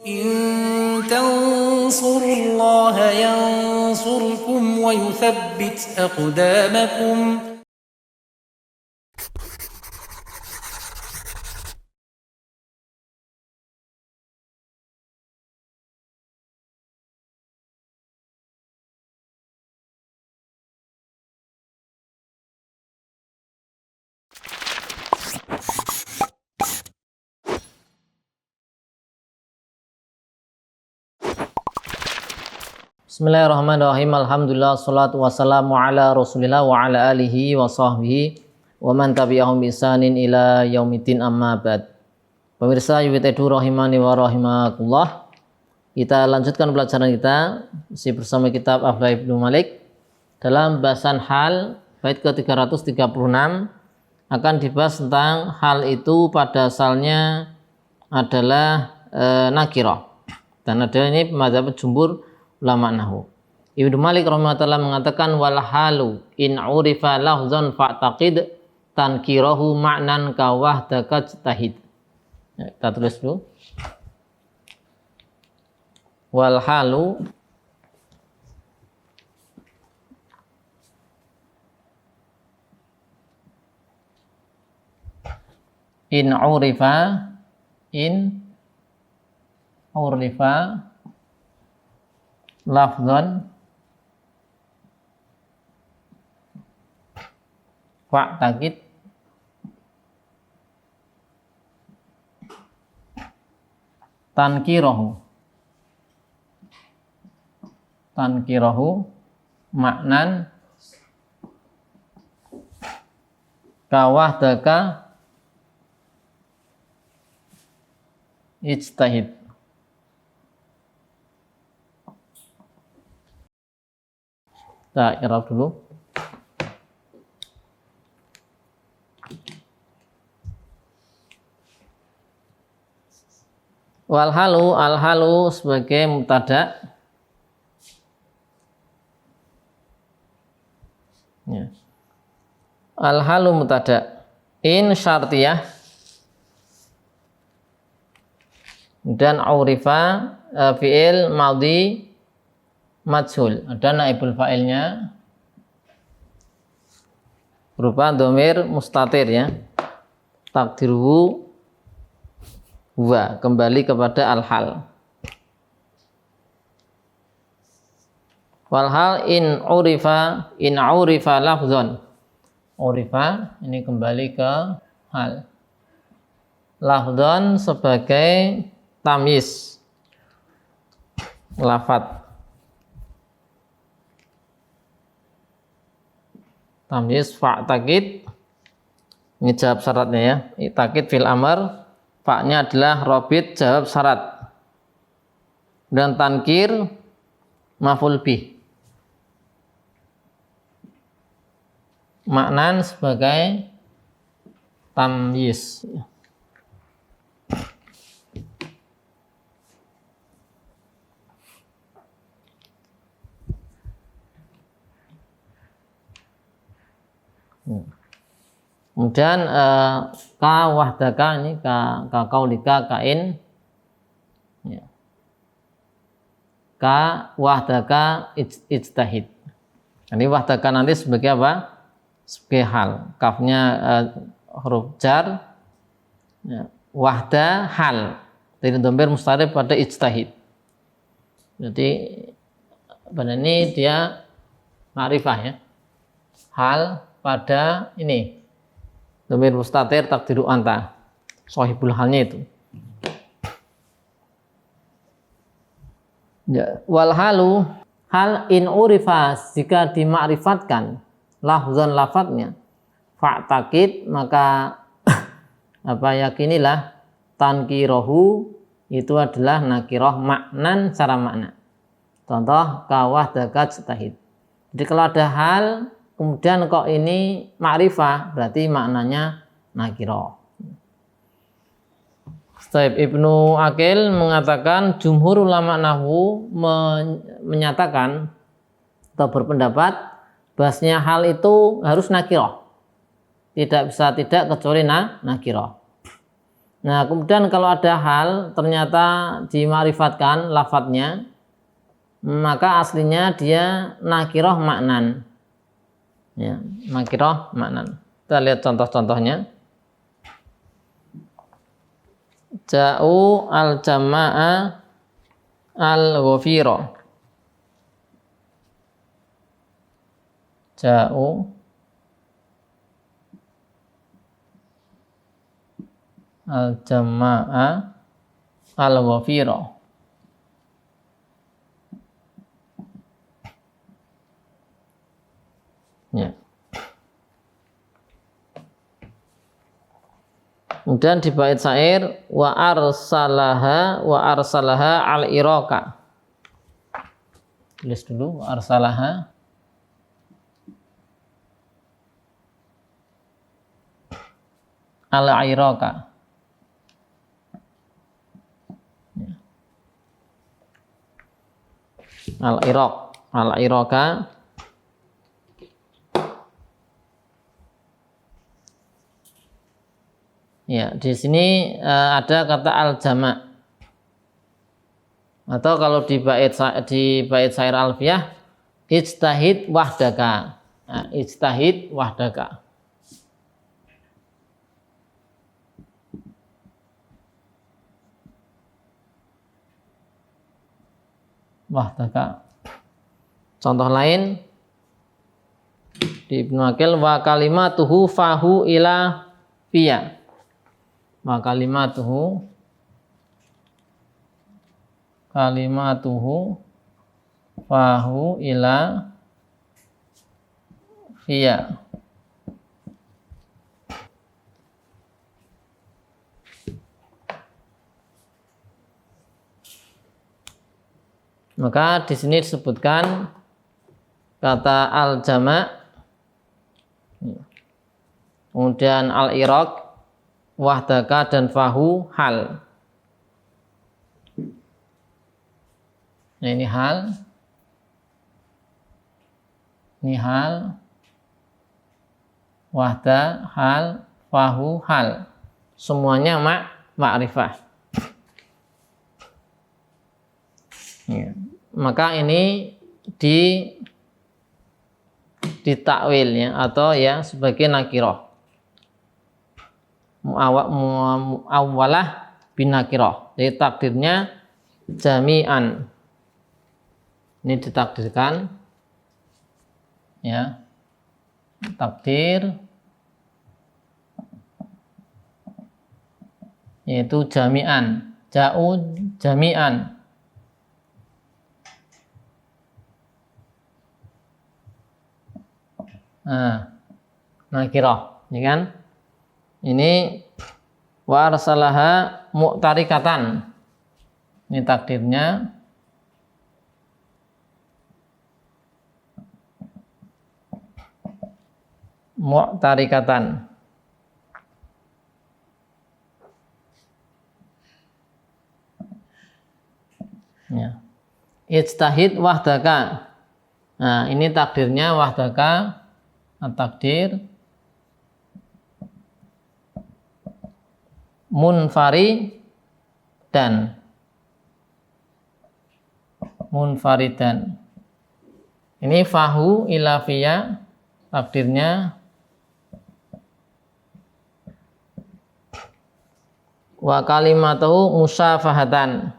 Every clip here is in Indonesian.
إن تنصروا الله ينصركم ويثبت أقدامكم. Bismillahirrahmanirrahim. Alhamdulillah, salatu wassalamu ala rasulillah wa ala alihi wa sahbihi wa man tabi'ahum bisanin ila yaumiddin, amma ba'd. Pemirsa YWTEDU rahimani wa rahimakumullah, kita lanjutkan pelajaran kita masih bersama kitab Aflah Ibnu Malik. Dalam bahasan hal bait ke-336 akan dibahas tentang hal itu pada asalnya adalah nakirah, dan ada ini mazhab jumhur ulama nahwu. Ibnu Malik rahimahullah mengatakan wal halu in urifa lafzan fa'taqid tankirahu ma'nan ka wahdaka jtahid. Ya, kita tulis dulu. Wal halu in urifa lafzan fa'taqid tankirahu maknan kawahdaka ijtahid. Kita i'rab dulu. Wal halu, al halu sebagai mubtada. Ya. Al halu mubtada. In syartiyah. Dan urifa fi'il madhi majhul, ada naibul fa'ilnya berupa dhamir mustatir, ya, takdiruhu huwa, kembali kepada al-hal. Wal hal in urifa lafzon, urifa ini kembali ke hal, lafzon sebagai tamyiz lafat, tamyiz fa'taqid, ini jawab syaratnya, ya, taqid fil amr, fa'nya adalah robit jawab syarat, dan tankir maf'ul bih, maknan sebagai tamyiz. Kemudian ka wahdaka, ini ka qaulika kain, ya. Ka wahdaka ijtahid. Ini wahdaka nanti sebagai apa? Sebagai hal. Kafnya huruf jar, ya. Wahda hal. Dari dhamir mustarif pada ijtahid. Jadi pada ini dia ma'rifah, ya. Hal pada ini dhamir mustatir takdiru anta, sahibul halnya itu. Ya, wal halu, hal in urifa, jika dimakrifatkan lafzan lafadznya, fa'taqid, maka apa, yakinilah tankirahu itu adalah nakirah maknan secara makna. Contoh kawahdaka jtahid. Jadi kalau ada hal kemudian kok ini ma'rifah, berarti maknanya nakirah. Ibnu Aqil mengatakan jumhur ulama nahwu menyatakan atau berpendapat bahasanya hal itu harus nakirah, tidak bisa tidak kecuali nakirah. Nah, kemudian kalau ada hal ternyata dima'rifatkan lafadznya, maka aslinya dia nakiroh maknan. Ya, nakiroh maknan. Kita lihat contoh-contohnya. Ja'u al-jama'a al-ghafira. Ja'u al-jama'a al-ghafira. Ya. Kemudian di bait syair wa arsalaha al-iraka. Tulis dulu wa arsalaha al-iraka. Al-iraka. Ya, di sini ada kata al-jama'. Atau kalau di bait syair alfiyah ijtahid wahdaka. Nah, ijtahid wahdaka. Wahdaka. Contoh lain di Ibnu Aqil wa kalimatuhu fahu ila fiya. Wa kalimatuhu fahu ila fiya. Maka di sini disebutkan kata al-jama', kemudian al-iraq, wahdaka dan fahu hal. Nah, ini hal. Ini hal. Wahda, hal, fahu, hal. Semuanya ma'rifah. Ya. Maka ini ditakwil ya, atau ya sebagai nakirah. Mu'awwalah binakirah. Jadi takdirnya jami'an. Ini ditakdirkan ya. Takdir yaitu jami'an. Ja'u jami'an. Nah, nakirah, ya kan? Ini wa arsalaha mu'tarikatan. Ini takdirnya mu'tarikatan. Ya. Ijtahid wahdaka. Nah, ini takdirnya wahdaka. Takdir munfaridan. Ini fahu ilafiyah, takdirnya wa kalimatuhu musafahatan.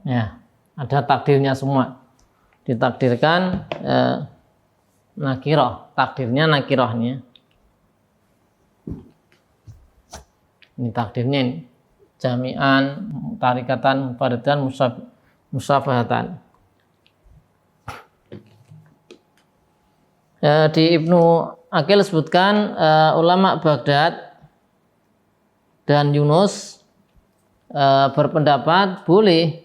Ya, ada takdirnya semua. Ditakdirkan nakirah, takdirnya nakirahnya. Ini takdirnya ini. Jami'an, tarikatan, mufaridan, musafahatan. Di Ibnu Aqil sebutkan ulama Baghdad dan Yunus berpendapat boleh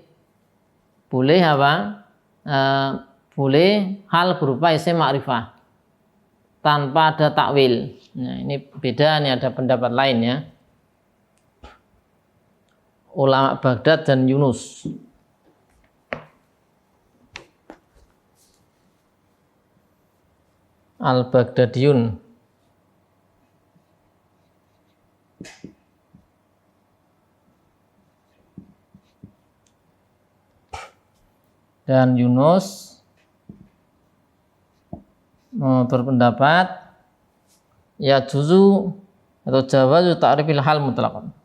apa? Boleh hal berupa isim ma'rifah tanpa ada takwil. Nah, ini beda, nih ada pendapat lain ya. Ulama Baghdad dan Yunus. Al-Baghdadiyun. Dan Yunus berpendapat ya juzu atau jawazu ta'rifil hal mutlaqan.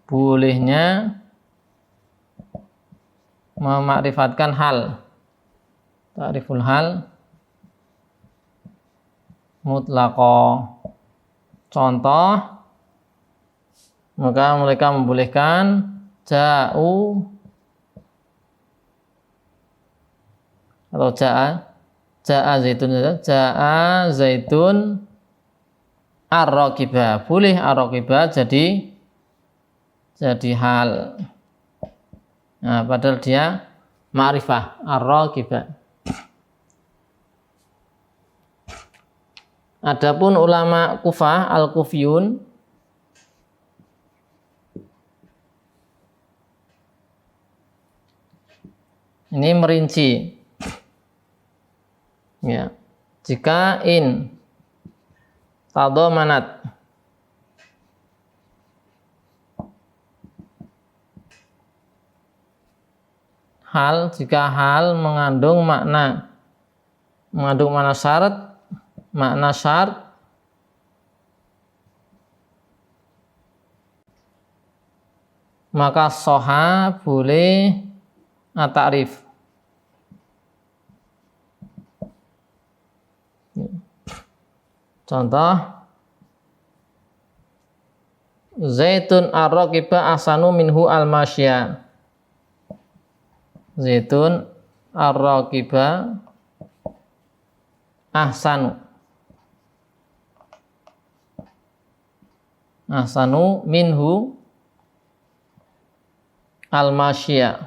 Bolehnya memakrifatkan hal. Ta'riful hal mutlaqo. Contoh, maka mereka membolehkan ja'u atau ja'a zaitun ar-raqibah. Boleh ar-raqibah jadi hal. Nah, padahal dia ma'rifah ar-raqibah. Adapun ulama Kufah al-Kufiyun ini merinci. Ya. Jika in tadhamanat hal, jika hal mengandung makna syarat, makna syarat, maka soha boleh at-ta'rif. Contoh, zaitun ar-raqiba ahsanu minhu al-masya. Zaitun ar-raqiba ahsanu minhu al-masya.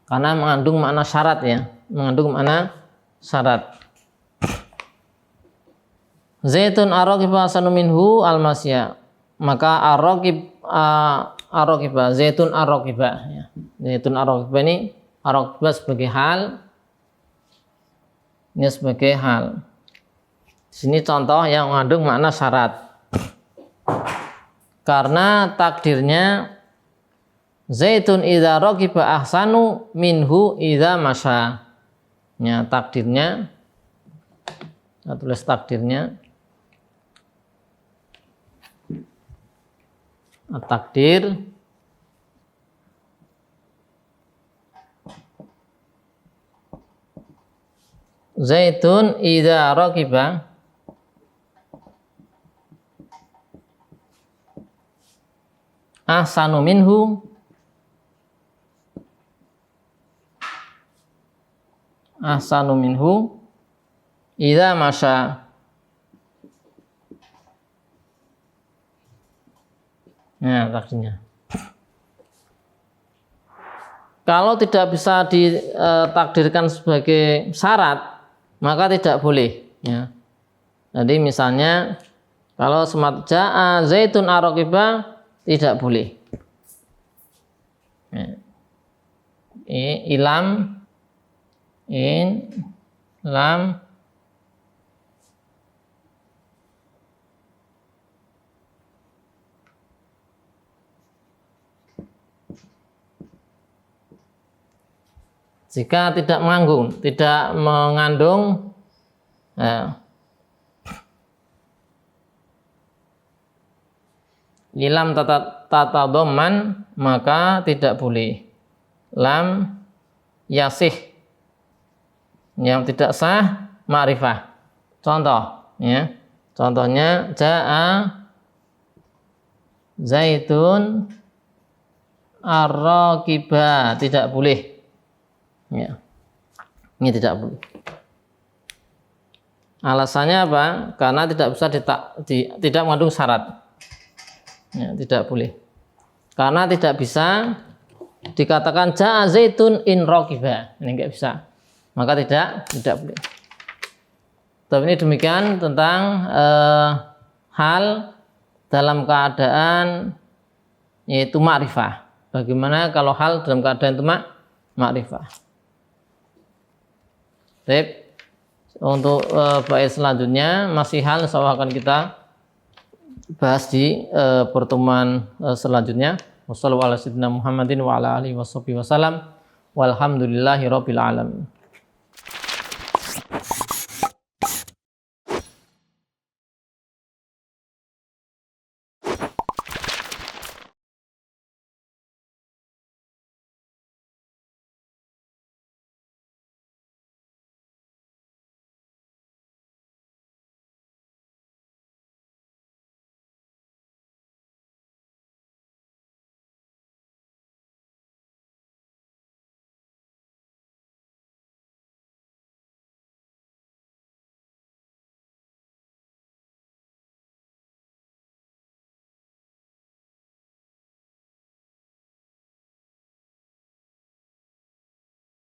Karena mengandung makna syarat ya, mengandung makna syarat. Zaitun ar-raqiba ahsanu minhu al-masya. Maka ar-raqiba, zaitun ar-raqiba ya. Zaitun ar-raqiba ini ar-raqiba sebagai hal. Ini sebagai hal. Di sini contoh yang mengandung makna syarat. Karena takdirnya zaitun idza raqiba ahsanu minhu idza masya. Ya, takdirnya, kita tulis takdirnya. Takdir zaitun idza raqiba ahsanu minhu idza masya. Nah, takdirnya. Kalau tidak bisa ditakdirkan sebagai syarat, maka tidak boleh. Ya. Jadi misalnya kalau ja'a zaitun ar-raqiba tidak boleh. Ya. Lam jika tidak mengandung lilam tatadhamman, maka tidak boleh. Lam yasih, yang tidak sah ma'rifah. Contoh ya. Contohnya ja'a zaitun ar-raqiba, tidak boleh. Ya. Ini tidak boleh. Alasannya apa? Karena tidak bisa tidak mengandung syarat. Ya, tidak boleh. Karena tidak bisa dikatakan ja'a zaitun in raqiba. Ini enggak bisa. Maka tidak boleh. Tapi ini demikian tentang hal dalam keadaan yaitu ma'rifah. Bagaimana kalau hal dalam keadaan itu ma'rifah. Baik. Untuk bait selanjutnya masih hal insyaallah akan kita bahas di pertemuan selanjutnya. Wassallallahu ala sayyidina Muhammadin wa ala alihi wasallam. Walhamdulillahirabbil alamin.